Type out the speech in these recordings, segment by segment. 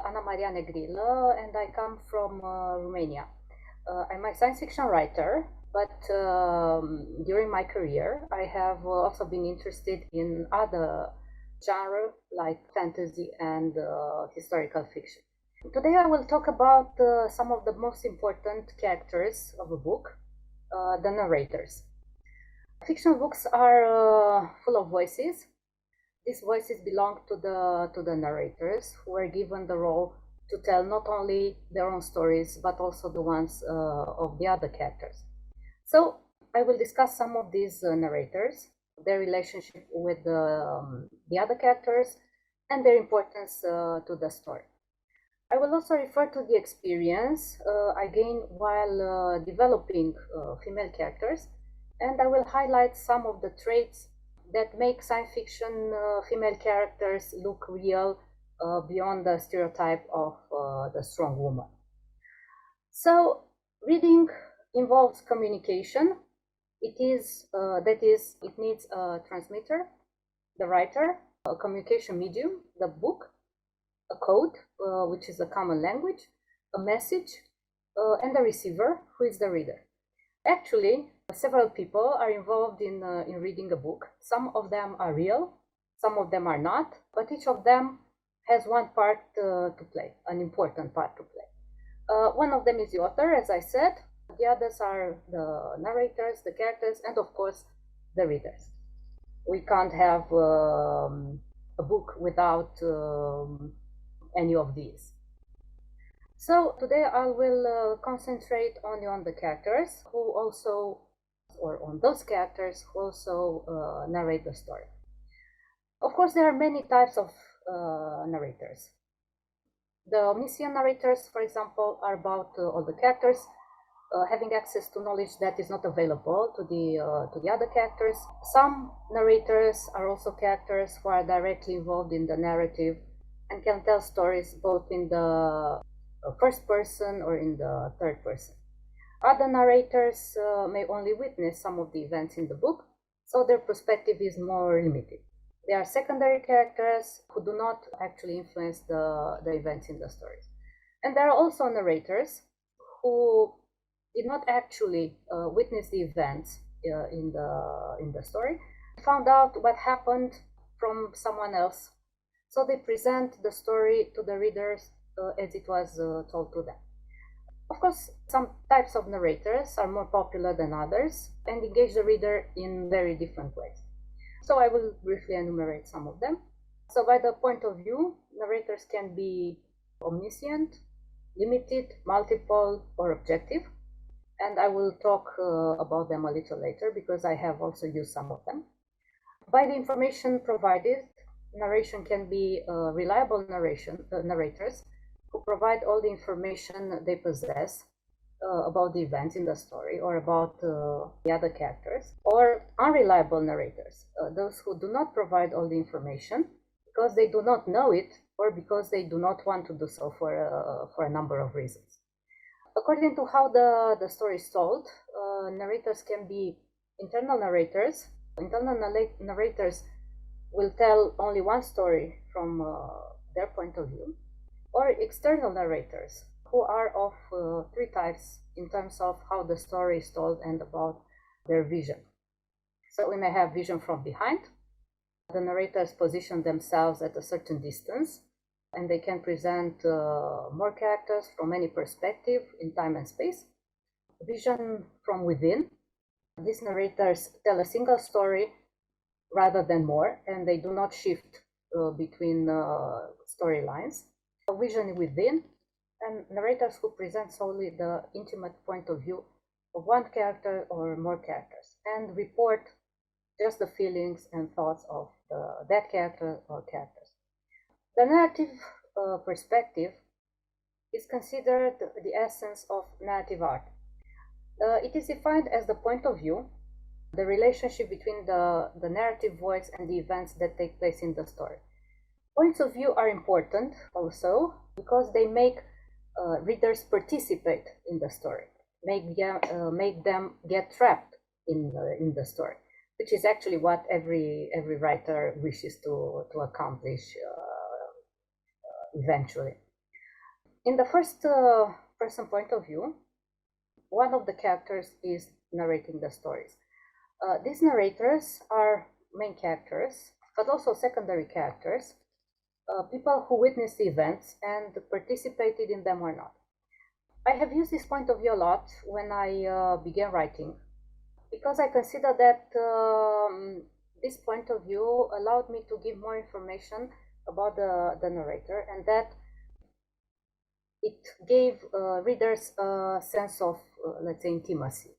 Ana Maria Negrilă, and I come from Romania. I'm a science fiction writer, but during my career, I have also been interested in other genres like fantasy and historical fiction. Today I will talk about some of the most important characters of a book, the narrators. Fiction books are full of voices. These voices belong to the narrators, who are given the role to tell not only their own stories, but also the ones of the other characters. So I will discuss some of these narrators, their relationship with the other characters, and their importance to the story. I will also refer to the experience I gained while developing female characters, and I will highlight some of the traits that make science fiction female characters look real beyond the stereotype of the strong woman. So, reading involves communication. It needs a transmitter, the writer, a communication medium, the book, a code, which is a common language, a message, and a receiver, who is the reader. Actually, several people are involved in reading a book. Some of them are real, some of them are not, but each of them has one part to play, an important part to play. One of them is the author, as I said. The others are the narrators, the characters, and of course, the readers. We can't have a book without any of these. So today I will concentrate only on the characters who also, or on those characters who also narrate the story. Of course, there are many types of narrators. The omniscient narrators, for example, are about all the characters having access to knowledge that is not available to the other characters. Some narrators are also characters who are directly involved in the narrative and can tell stories both in the first person or in the third person. Other narrators may only witness some of the events in the book, so their perspective is more limited. They are secondary characters who do not actually influence the events in the stories. And there are also narrators who did not actually witness the events in the story, found out what happened from someone else. So they present the story to the readers as it was told to them. Of course, some types of narrators are more popular than others and engage the reader in very different ways. So I will briefly enumerate some of them. So by the point of view, narrators can be omniscient, limited, multiple, or objective. And I will talk about them a little later because I have also used some of them. By the information provided, narration can be reliable narrators who provide all the information they possess about the events in the story or about the other characters, or unreliable narrators, those who do not provide all the information because they do not know it or because they do not want to do so for a number of reasons. According to how the story is told, narrators can be internal narrators. Internal narrators will tell only one story from their point of view, or external narrators, who are of three types in terms of how the story is told and about their vision. So we may have vision from behind. The narrators position themselves at a certain distance, and they can present more characters from any perspective in time and space. Vision from within. These narrators tell a single story rather than more, and they do not shift between storylines. Vision within, and narrators who present solely the intimate point of view of one character or more characters, and report just the feelings and thoughts of that character or characters. The narrative perspective is considered the essence of narrative art. It is defined as the point of view, the relationship between the narrative voice and the events that take place in the story. Points of view are important also because they make readers participate in the story, make them get trapped in the story, which is actually what every writer wishes to accomplish eventually. In the first person point of view, one of the characters is narrating the stories. These narrators are main characters, but also secondary characters, people who witnessed the events and participated in them or not. I have used this point of view a lot when I began writing, because I consider that this point of view allowed me to give more information about the narrator, and that it gave readers a sense of, let's say, intimacy.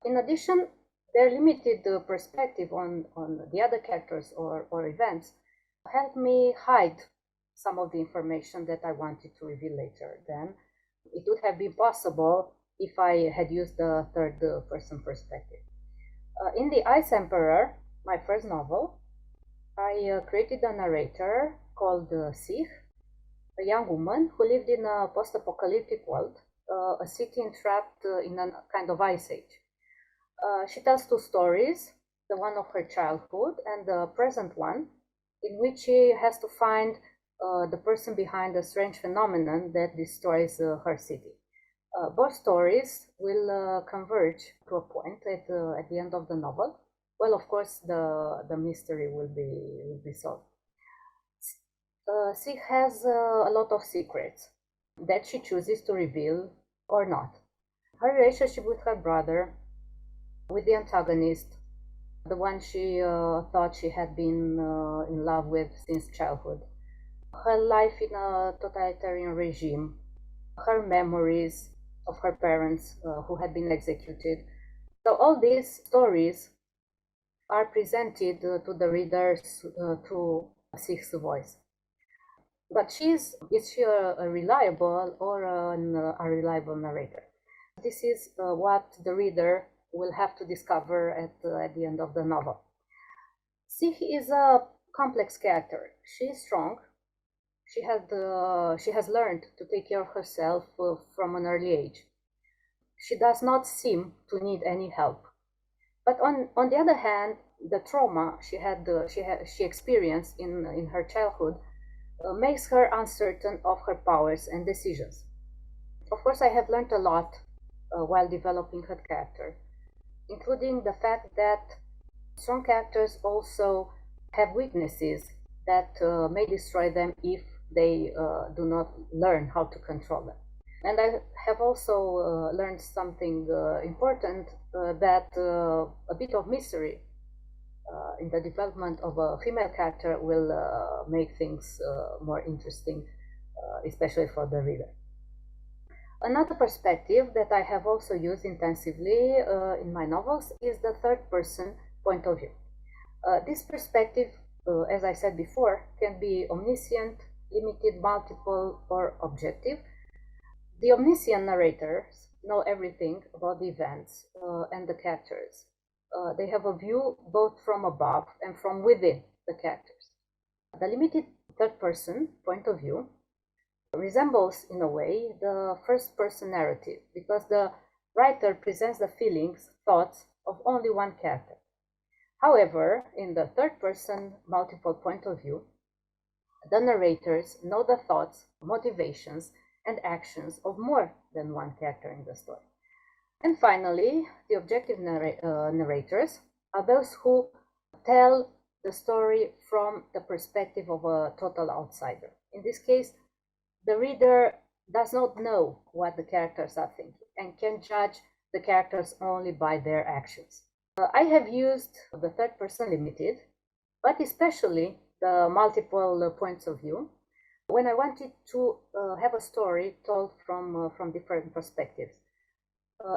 In addition, their limited perspective on the other characters or events helped me hide some of the information that I wanted to reveal later. Then it would have been possible if I had used the third person perspective. In The Ice Emperor, my first novel, I created a narrator called Sich, a young woman who lived in a post-apocalyptic world, a city entrapped in a kind of ice age. She tells two stories, the one of her childhood and the present one, in which she has to find the person behind a strange phenomenon that destroys her city. Both stories will converge to a point at the end of the novel. Well, of course, the mystery will be solved. She has a lot of secrets that she chooses to reveal or not. Her relationship with her brother, with the antagonist, the one she thought she had been in love with since childhood, her life in a totalitarian regime, her memories of her parents who had been executed. So all these stories are presented to the readers through Sich's voice. But is she a reliable or an unreliable narrator? This is what the reader will have to discover at the end of the novel. Sich is a complex character. She is strong. She has learned to take care of herself from an early age. She does not seem to need any help. But on the other hand, the trauma she experienced in her childhood makes her uncertain of her powers and decisions. Of course, I have learned a lot while developing her character, including the fact that strong characters also have weaknesses that may destroy them if they do not learn how to control them. And I have also learned something important, that a bit of mystery in the development of a female character will make things more interesting, especially for the reader. Another perspective that I have also used intensively in my novels is the third person point of view. This perspective, as I said before, can be omniscient, limited, multiple, or objective. The omniscient narrators know everything about the events and the characters. They have a view both from above and from within the characters. The limited third person point of view resembles, in a way, the first person narrative, because the writer presents the feelings, thoughts of only one character. However, in the third person multiple point of view, the narrators know the thoughts, motivations, and actions of more than one character in the story. And finally, the objective narrators are those who tell the story from the perspective of a total outsider. In this case, the reader does not know what the characters are thinking and can judge the characters only by their actions. I have used the third person limited, but especially the multiple points of view when I wanted to have a story told from different perspectives.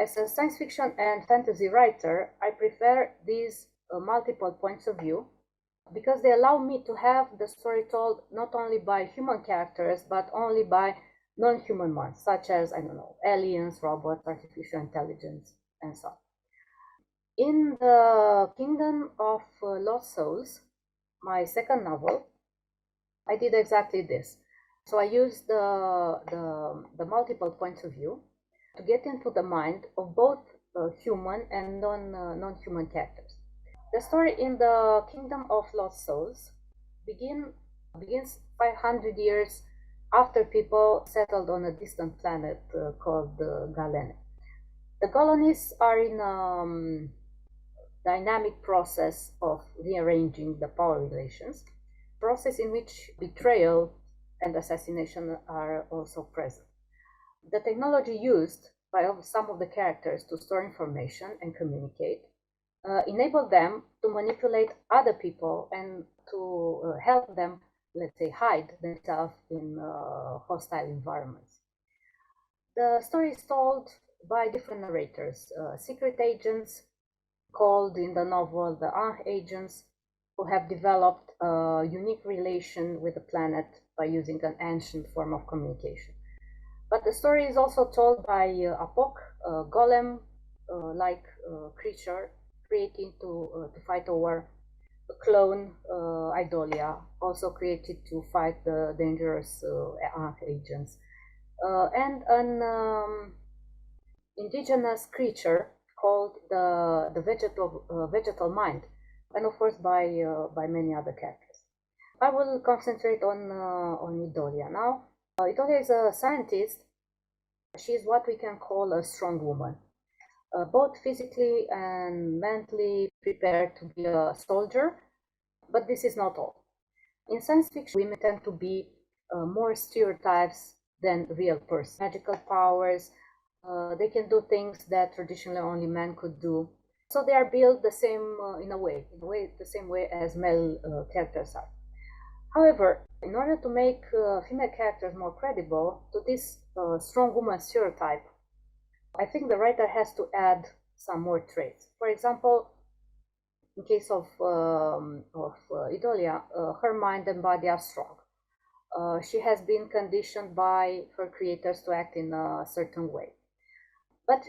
As a science fiction and fantasy writer, I prefer these multiple points of view because they allow me to have the story told not only by human characters, but only by non-human ones, such as, I don't know, aliens, robots, artificial intelligence, and so on. In the Kingdom of Lost Souls, my second novel, I did exactly this. So I used the multiple points of view to get into the mind of both human and non-human characters. The story in the Kingdom of Lost Souls begins 500 years after people settled on a distant planet called Galene. The colonists are in a dynamic process of rearranging the power relations, process in which betrayal and assassination are also present. The technology used by some of the characters to store information and communicate enabled them to manipulate other people and to help them, let's say, hide themselves in hostile environments. The story is told by different narrators, secret agents, called in the novel the agents, who have developed a unique relation with the planet by using an ancient form of communication. But the story is also told by Apok, a golem-like creature created to fight a war, a clone, Idolia, also created to fight the dangerous agents, and an indigenous creature called the vegetal mind, and of course by many other characters. I will concentrate on Idolia now. Idolia is a scientist. She is what we can call a strong woman, both physically and mentally prepared to be a soldier, but this is not all. In science fiction, women tend to be more stereotypes than real persons. Magical powers, they can do things that traditionally only men could do. So they are built the same the same way as male characters are. However, in order to make female characters more credible to this strong woman stereotype, I think the writer has to add some more traits. For example, in case of Idolia, her mind and body are strong. She has been conditioned by her creators to act in a certain way. But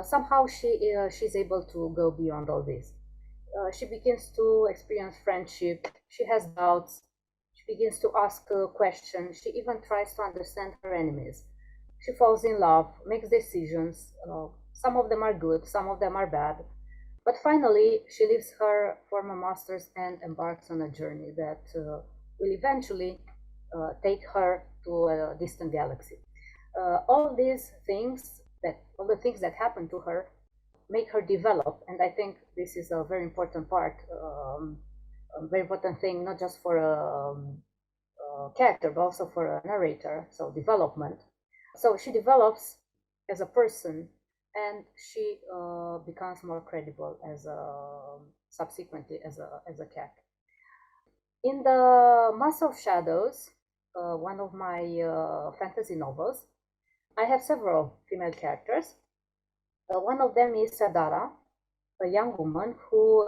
somehow she's able to go beyond all this. She begins to experience friendship. She has doubts. She begins to ask questions. She even tries to understand her enemies. She falls in love, makes decisions. Some of them are good, some of them are bad. But finally, she leaves her former masters and embarks on a journey that will eventually take her to a distant galaxy. All the things that happen to her make her develop, and I think this is a very important part, a very important thing, not just for a character, but also for a narrator, so development. So she develops as a person, and she becomes more credible as subsequently as a character. In the Master of Shadows, one of my fantasy novels, I have several female characters. One of them is Sadara, a young woman who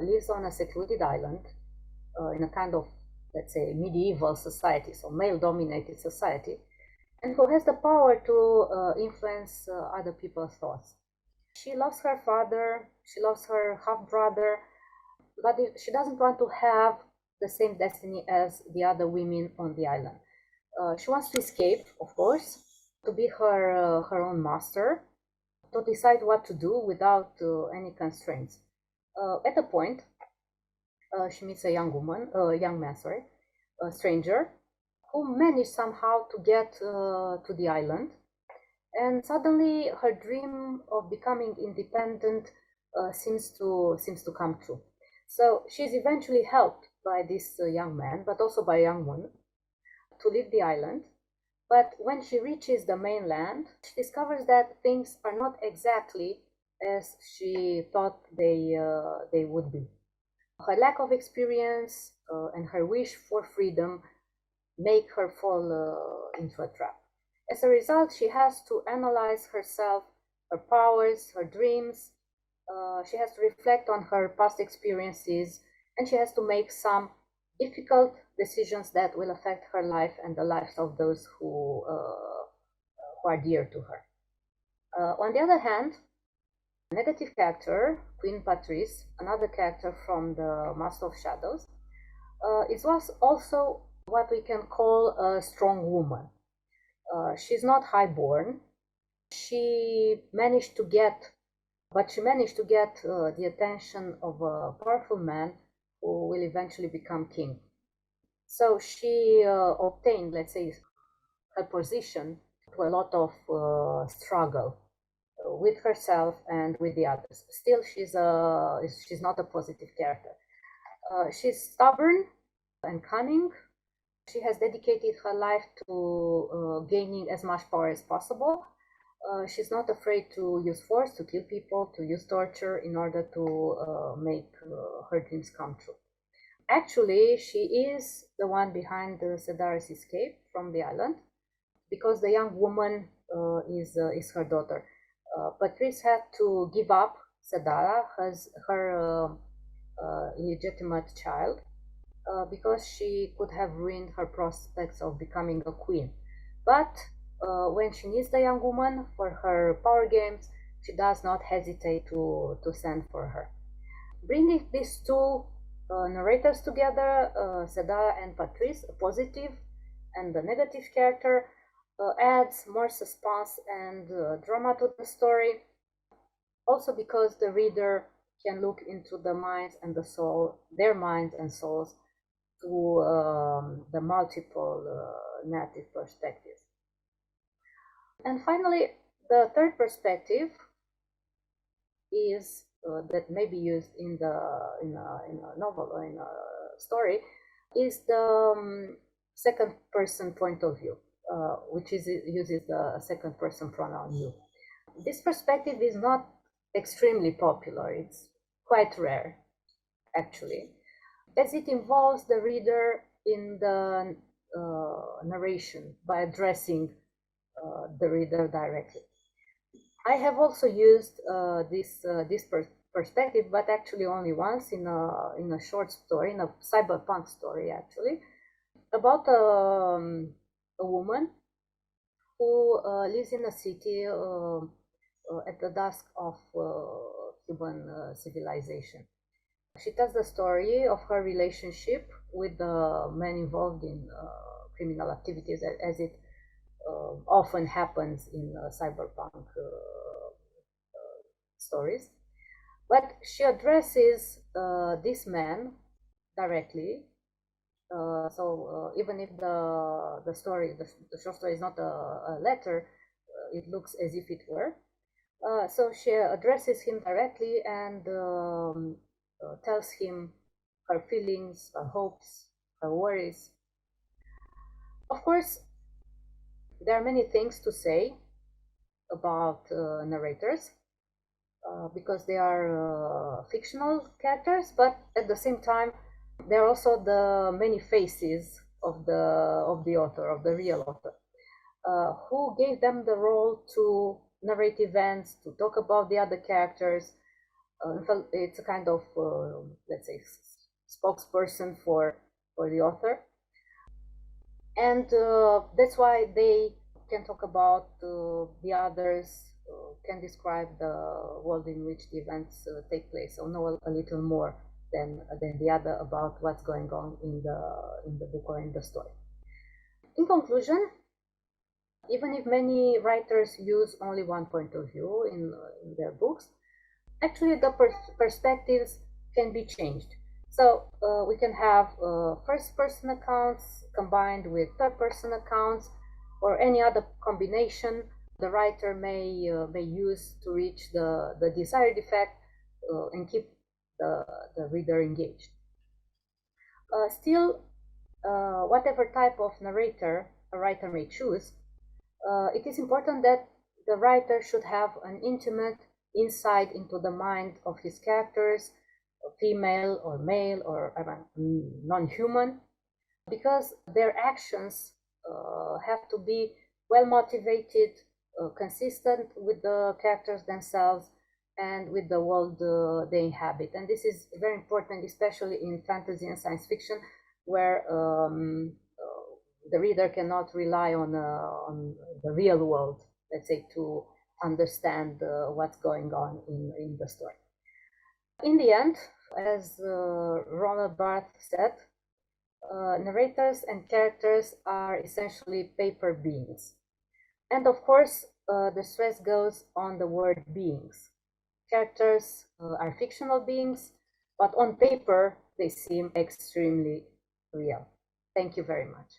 lives on a secluded island in a kind of, let's say, medieval society, so male-dominated society, and who has the power to influence other people's thoughts. She loves her father, she loves her half-brother, but she doesn't want to have the same destiny as the other women on the island. She wants to escape, of course, to be her own master, to decide what to do without any constraints. At a point, she meets a a stranger, who managed somehow to get to the island, and suddenly her dream of becoming independent seems to come true. So she's eventually helped by this young man, but also by a young woman, to leave the island. But when she reaches the mainland, she discovers that things are not exactly as she thought they would be. Her lack of experience and her wish for freedom make her fall into a trap. As a result, she has to analyze herself, her powers, her dreams. She has to reflect on her past experiences, and she has to make some difficult decisions that will affect her life and the lives of those who are dear to her. On the other hand, a negative character, Queen Patrice, another character from the Master of Shadows, was also what we can call a strong woman. She's not highborn. She managed to get the attention of a powerful man who will eventually become king. So she obtained, let's say, her position to a lot of struggle with herself and with the others. Still, she's not a positive character. She's stubborn and cunning. She has dedicated her life to gaining as much power as possible. She's not afraid to use force, to kill people, to use torture in order to make her dreams come true. Actually, she is the one behind Sedara's escape from the island, because the young woman is her daughter. Patrice had to give up Sedara, her illegitimate child, because she could have ruined her prospects of becoming a queen. But when she needs the young woman for her power games, she does not hesitate to send for her. Bringing these two narrators together, Sedara and Patrice, a positive and the negative character, adds more suspense and drama to the story. Also because the reader can look into the minds and the soul, their minds and souls, to the multiple narrative perspectives. And finally, the third perspective is that may be used in a novel or in a story, is the second person point of view, which uses the second person pronoun you. This perspective is not extremely popular. It's quite rare, actually, as it involves the reader in the narration by addressing the reader directly. I have also used this perspective, but actually only once, in a short story, in a cyberpunk story, actually, about a woman who lives in a city at the dusk of human civilization. She tells the story of her relationship with the men involved in criminal activities, as it often happens in cyberpunk stories. But she addresses this man directly. Even if the story, the short story, is not a letter, it looks as if it were. So she addresses him directly and tells him her feelings, her hopes, her worries. Of course, there are many things to say about narrators, because they are fictional characters, but at the same time, there are also the many faces of the author, of the real author, who gave them the role to narrate events, to talk about the other characters. It's a kind of, let's say, spokesperson for the author. And that's why they can talk about the others, can describe the world in which the events take place, or know a little more than the other about what's going on in the book or in the story. In conclusion, even if many writers use only one point of view in their books, actually the perspectives can be changed. So we can have first-person accounts combined with third-person accounts, or any other combination the writer may use to reach the desired effect and keep the reader engaged. Still, whatever type of narrator a writer may choose, it is important that the writer should have an intimate insight into the mind of his characters, female or male or non-human, because their actions have to be well motivated, consistent with the characters themselves and with the world they inhabit. And this is very important, especially in fantasy and science fiction, where the reader cannot rely on the real world, let's say, to understand what's going on in the story. In the end, as Ronald Barthes said, narrators and characters are essentially paper beings. And of course, the stress goes on the word beings. Characters are fictional beings, but on paper, they seem extremely real. Thank you very much.